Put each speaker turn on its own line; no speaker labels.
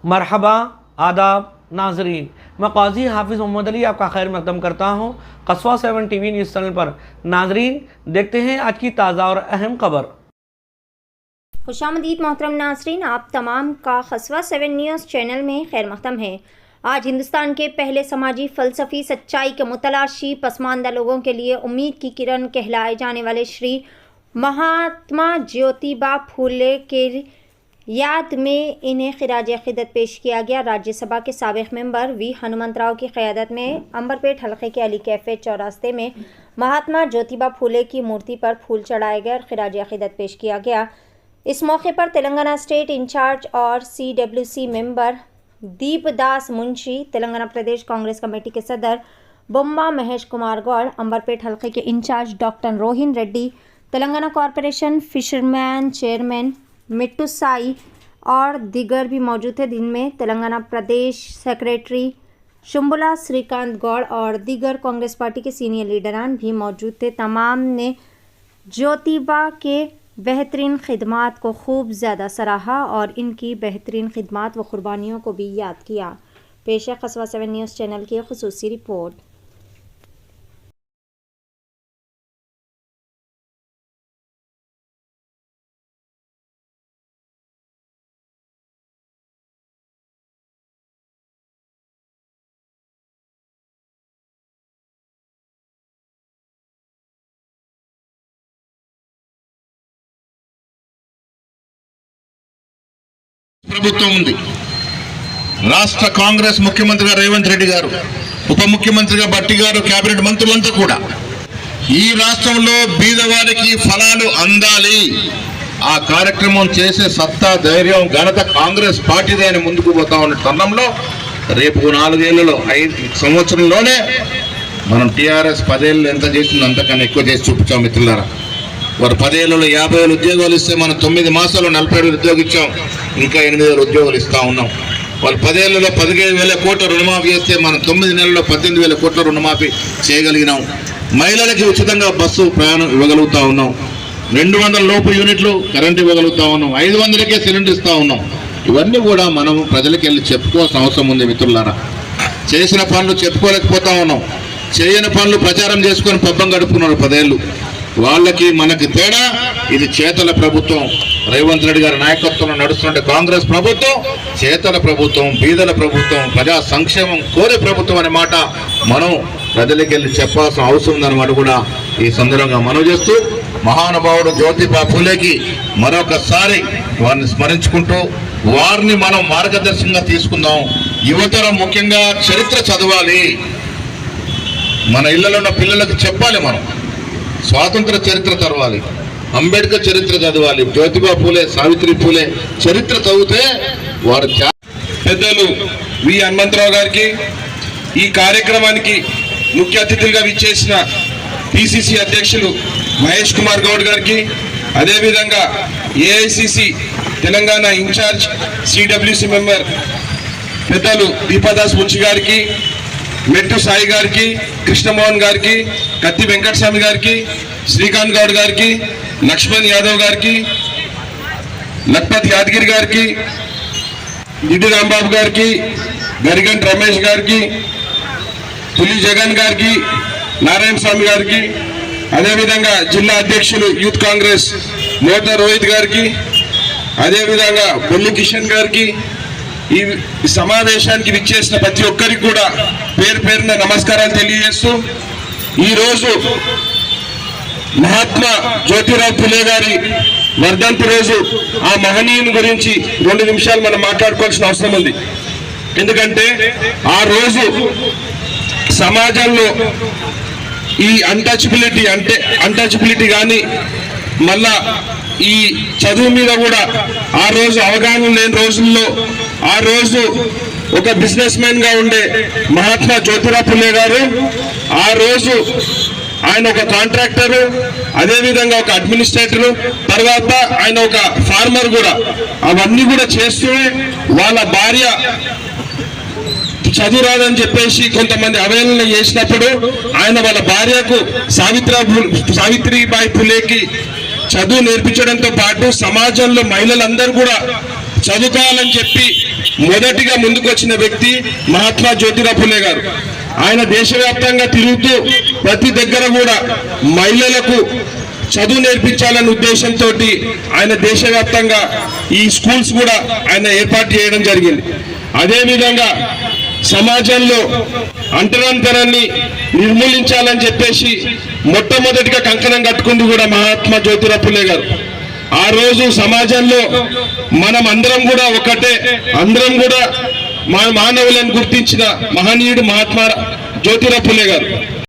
मरहबा, आदाब नाजरीन, मैं काजी हाफिज़ मोहम्मद अली आपका खैर मकदम करता हूँ कस्बा 7 टीवी न्यूज़ चैनल पर। नाजरीन, देखते हैं आज की ताज़ा और अहम खबर।
खुशामदीद मोहतरम नाजरीन, आप तमाम का कस्बा 7 न्यूज़ चैनल में खैर मकदम है। आज हिंदुस्तान के पहले समाजी फ़लसफ़ी सच्चाई के मुतलाशी पसमानदा लोगों के लिए उम्मीद की किरण कहलाए जाने वाले श्री महात्मा ज्योतिबा फूले के याद में इन्हें खिराज अक़ीदत पेश किया गया। राज्यसभा के साबिक़ मेंबर वी हनुमंतराव की क़यादत में अंबरपेट हल्के के अली कैफ़े चौरास्ते में महात्मा ज्योतिबा फूले की मूर्ति पर फूल चढ़ाए गए और खिराज अक़ीदत पेश किया गया। इस मौके पर तेलंगाना स्टेट इंचार्ज और CWC member Deepdas Munshi, Telangana Pradesh Congress committee के सदर बोम्बा महेश कुमार गौड़, अंबरपेट हल्के के incharge doctor Rohin Reddy, Telangana corporation fisherman chairman Mittu Sai और दीगर भी मौजूद थे। दिन में तेलंगाना प्रदेश सेक्रेटरी शुंबुला श्रीकांत गौड़ और दीगर कांग्रेस पार्टी के सीनियर लीडरान भी मौजूद थे। तमाम ने ज्योतिबा के बेहतरीन खिदमात को खूब ज़्यादा सराहा और इनकी बेहतरीन खिदमात व कुर्बानियों को भी याद किया। पेश है कस्बा 7 न्यूज़ चैनल की खुसूसी रिपोर्ट।
ప్రభుత్వం ఉంది. రాష్ట్ర కాంగ్రెస్ ముఖ్యమంత్రిగా రేవంత్ రెడ్డి గారు, ఉప ముఖ్యమంత్రిగా భట్టి గారు, కేబినెట్ మంత్రులంతా కూడా ఈ రాష్ట్రంలో బీదవారికి ఫలాలు అందాలి, ఆ కార్యక్రమం చేసే సత్తా, ధైర్యం, ఘనత కాంగ్రెస్ పార్టీదే అని ముందుకు పోతా ఉన్న తరుణంలో రేపు 4 ఏళ్లలో 5 సంవత్సరంలోనే మనం టీఆర్ఎస్ 10 ఏళ్ళు ఎంత చేసిందో అంతకన్నా ఎక్కువ చేసి చూపించాం మిత్రులారా. వారు 10 ఏళ్లలో 50,000 ఉద్యోగాలు ఇస్తే మనం 9 మాసాల్లో 40,000 ఉద్యోగం ఇచ్చాం. ఇంకా 8,000 ఉద్యోగాలు ఇస్తా ఉన్నాం. వాళ్ళు 10 ఏళ్లలో 15,000 కోట్ల రుణమాఫీ చేస్తే మనం 9 నెలల్లో 18,000 కోట్ల రుణమాఫీ చేయగలిగినాం. మహిళలకి ఉచితంగా బస్సు ప్రయాణం ఇవ్వగలుగుతా ఉన్నాం. 200 లోపు యూనిట్లు కరెంట్ ఇవ్వగలుగుతా ఉన్నాం. 500కే సిలిండర్ ఇస్తా ఉన్నాం. ఇవన్నీ కూడా మనం ప్రజలకు వెళ్ళి చెప్పుకోవాల్సిన అవసరం ఉంది మిత్రులారా. చేసిన పనులు చెప్పుకోలేకపోతా ఉన్నాం. చేయని పనులు ప్రచారం చేసుకొని పబ్బం గడుపుకున్నారు 10 ఏళ్ళు. వాళ్ళకి మనకి తేడా ఇది చేతల ప్రభుత్వం. రేవంత్ రెడ్డి గారి నాయకత్వంలో నడుస్తున్న కాంగ్రెస్ ప్రభుత్వం చేతల ప్రభుత్వం, బీదల ప్రభుత్వం, ప్రజా సంక్షేమం కోరే ప్రభుత్వం అనే మాట మనం ప్రజలకు వెళ్ళి చెప్పాల్సిన అవసరం ఉందన్నమాట కూడా ఈ సందర్భంగా మనం చేస్తూ, మహానుభావుడు జ్యోతిబా ఫూలేకి మరొకసారి వారిని స్మరించుకుంటూ వారిని మనం మార్గదర్శకంగా తీసుకుందాం. యువతరం ముఖ్యంగా చరిత్ర చదవాలి. మన ఇళ్లలో ఉన్న పిల్లలకు చెప్పాలి. మనం స్వాతంత్ర చరిత్ర చదవాలి, అంబేద్కర్ చరిత్ర చదవాలి, జ్యోతిబా ఫూలే, సావిత్రి ఫూలే చరిత్ర చదివితే వారు.
పెద్దలు వి హనుమంతరావు గారికి, ఈ కార్యక్రమానికి ముఖ్య అతిథులుగా విచ్చేసిన PCC అధ్యక్షులు మహేష్ కుమార్ గౌడ్ గారికి, అదేవిధంగా AICC Telangana incharge CWC member పెద్దలు దీపదాస్ మున్షి గారికి, మెట్టు సాయి గారికి, కృష్ణమోహన్ గారికి, కత్తి వెంకటస్వామి గారికి, శ్రీకాంత్ గౌడ్ గారికి, లక్ష్మణ్ యాదవ్ గారికి, లక్పత్ యాదగిరి గారికి, జిడ్డు రాంబాబు గారికి, గరిగంట్ రమేష్ గారికి, పులి జగన్ గారికి, నారాయణ స్వామి గారికి, అదేవిధంగా జిల్లా అధ్యక్షులు యూత్ కాంగ్రెస్ మోతా రోహిత్ గారికి, అదేవిధంగా బొల్లి కిషన్ గారికి, ఈ సమావేశానికి విచ్చేసిన ప్రతి ఒక్కరికి కూడా పేరు పేరున నమస్కారాలు తెలియజేస్తూ, ఈరోజు మహాత్మా జ్యోతిరావు ఫులే గారి వర్ధంతి రోజు. ఆ మహనీయుని గురించి 2 నిమిషాలు మనం మాట్లాడుకోవాల్సిన అవసరం ఉంది. ఎందుకంటే ఆ రోజు సమాజంలో ఈ అన్టచబిలిటీ కానీ, మళ్ళా ఈ చదువు మీద కూడా ఆ రోజు అవగాహన లేని రోజుల్లో ఆ రోజు ఒక బిజినెస్ మ్యాన్ గా ఉండే మహాత్మా జ్యోతిరావు ఫులే గారు ఆ రోజు ఆయన ఒక కాంట్రాక్టరు, అదేవిధంగా ఒక అడ్మినిస్ట్రేటరు, తర్వాత ఆయన ఒక ఫార్మర్ కూడా. అవన్నీ కూడా చేస్తూ వాళ్ళ భార్య చదువు రాదని చెప్పేసి కొంతమంది అవహేళన చేసినప్పుడు ఆయన వాళ్ళ భార్యకు సావిత్రిబాయి ఫులేకి చదువు నేర్పించడంతో పాటు సమాజంలో మహిళలందరూ కూడా చదువుకోవాలని చెప్పి మొదటిగా ముందుకొచ్చిన వ్యక్తి మహాత్మా జ్యోతిరావు ఫులే గారు. ఆయన దేశవ్యాప్తంగా తిరుగుతూ ప్రతి దగ్గర కూడా మహిళలకు చదువు నేర్పించాలనే ఉద్దేశంతో ఆయన దేశవ్యాప్తంగా ఈ స్కూల్స్ కూడా ఆయన ఏర్పాటు చేయడం జరిగింది. అదేవిధంగా సమాజంలో అంటరానితనాన్ని నిర్మూలించాలని చెప్పేసి మొట్టమొదటిగా కంకణం కట్టుకుంది కూడా మహాత్మా జ్యోతిరావు ఫులే గారు. ఆ రోజు సమాజంలో మనం అందరం కూడా ఒకటే, అందరం కూడా మానవులను గుర్తించిన మహనీయుడు మహాత్మా జ్యోతిరావు ఫులే గారు.